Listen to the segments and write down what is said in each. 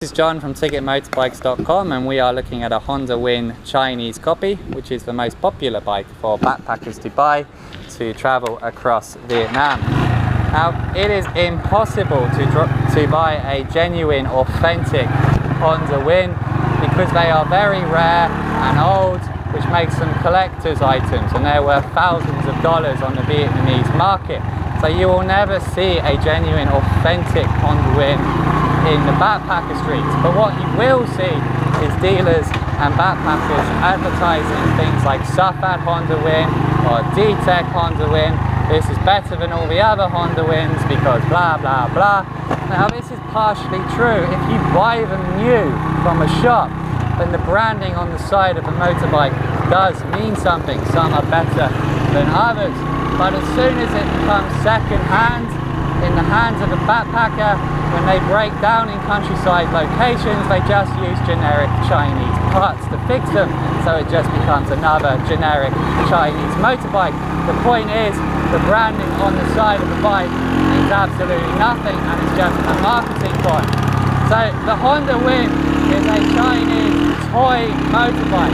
This is John from TigitMotorbikes.com, and we are looking at a Honda Win Chinese copy, which is the most popular bike for backpackers to buy to travel across Vietnam. Now, it is impossible to buy a genuine, authentic Honda Win because they are very rare and old, which makes them collector's items, and they're worth thousands of dollars on the Vietnamese market. So you will never see a genuine, authentic Honda Win in the backpacker streets, but what you will see is dealers and backpackers advertising things like Sufat Honda Win or D-Tech Honda Win. This is better than all the other Honda Wins because blah blah blah. Now this is partially true if you buy them new from a shop, then the branding on the side of a motorbike does mean something. Some are better than others, but as soon as it becomes second hand in the hands of a backpacker, when they break down in countryside locations, they just use generic Chinese parts to fix them, so it just becomes another generic Chinese motorbike. The point is, the branding on the side of the bike means absolutely nothing, and it's just a marketing point. So the Honda Win is a Chinese toy motorbike.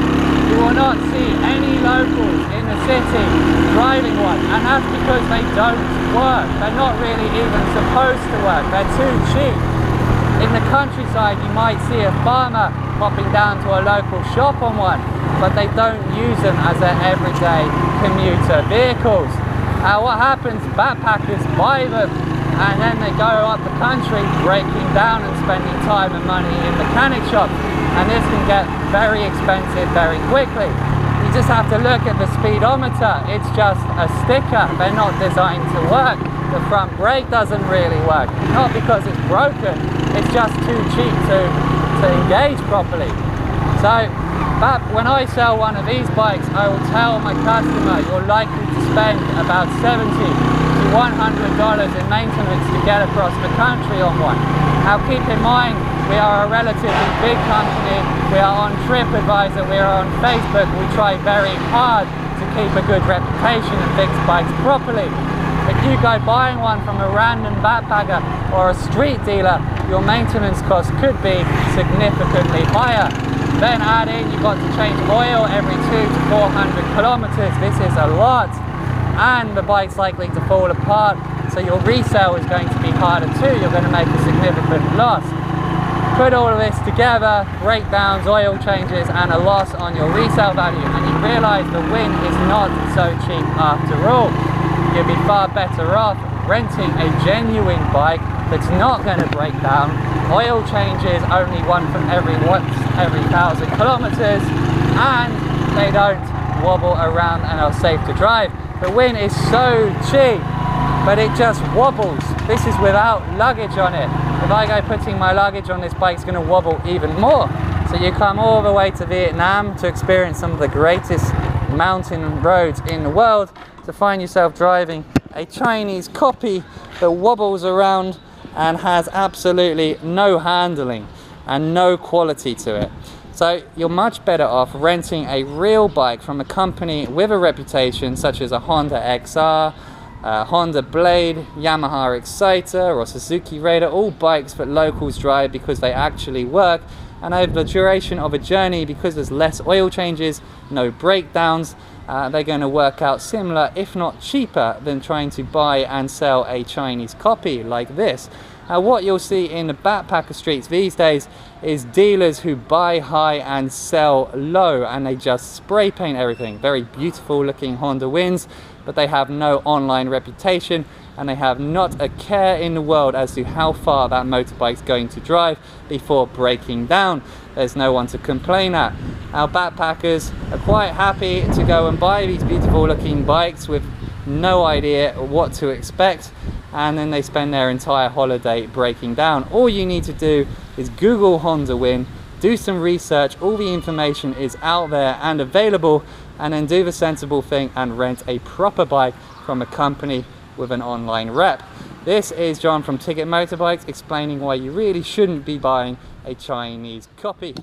You will not see any locals in the city driving one, and that's because they don't work. They're not really even supposed to work. They're too cheap. In the countryside, you might see a farmer popping down to a local shop on one, but they don't use them as their everyday commuter vehicles. What happens? Backpackers buy them, and then they go up the country breaking down and spending time and money in mechanic shops, and this can get very expensive very quickly. You just have to look at the speedometer. It's just a sticker. They're not designed to work. The front brake doesn't really work, not because it's broken, it's just too cheap to engage properly. So when I sell one of these bikes, I will tell my customer you're likely to spend about $70 to $100 in maintenance to get across the country on one. Now keep in mind, we are a relatively big company. We are on TripAdvisor, we are on Facebook. We try very hard to keep a good reputation and fix bikes properly. If you go buying one from a random backpacker or a street dealer, your maintenance costs could be significantly higher. Then add in, you've got to change oil every 200 to 400 kilometers. This is a lot, and the bike's likely to fall apart, so your resale is going to be harder too. You're going to make a significant loss. Put all of this together, breakdowns, oil changes, and a loss on your resale value, and you realize the Win is not so cheap after all. You'll be far better off renting a genuine bike that's not going to break down. Oil changes only once every 1,000 kilometers, and they don't wobble around and are safe to drive. The Win is so cheap, but it just wobbles. This is without luggage on it. If I go putting my luggage on this bike, it's going to wobble even more. So you come all the way to Vietnam to experience some of the greatest mountain roads in the world, to find yourself driving a Chinese copy that wobbles around and has absolutely no handling and no quality to it. So you're much better off renting a real bike from a company with a reputation, such as a Honda XR, Honda Blade, Yamaha Exciter, or Suzuki Raider, all bikes that locals drive because they actually work, and over the duration of a journey, because there's less oil changes, no breakdowns, they're going to work out similar, if not cheaper, than trying to buy and sell a Chinese copy like this. What you'll see in the backpacker streets these days is dealers who buy high and sell low, and they just spray paint everything. Very beautiful looking Honda Wins, but they have no online reputation, and they have not a care in the world as to how far that motorbike's going to drive before breaking down. There's no one to complain at. Our backpackers are quite happy to go and buy these beautiful looking bikes with no idea what to expect, and then they spend their entire holiday breaking down. All you need to do is Google Honda Win, do some research, all the information is out there and available, and then do the sensible thing and rent a proper bike from a company with an online rep. This is John from Ticket Motorbikes, explaining why you really shouldn't be buying a Chinese copy.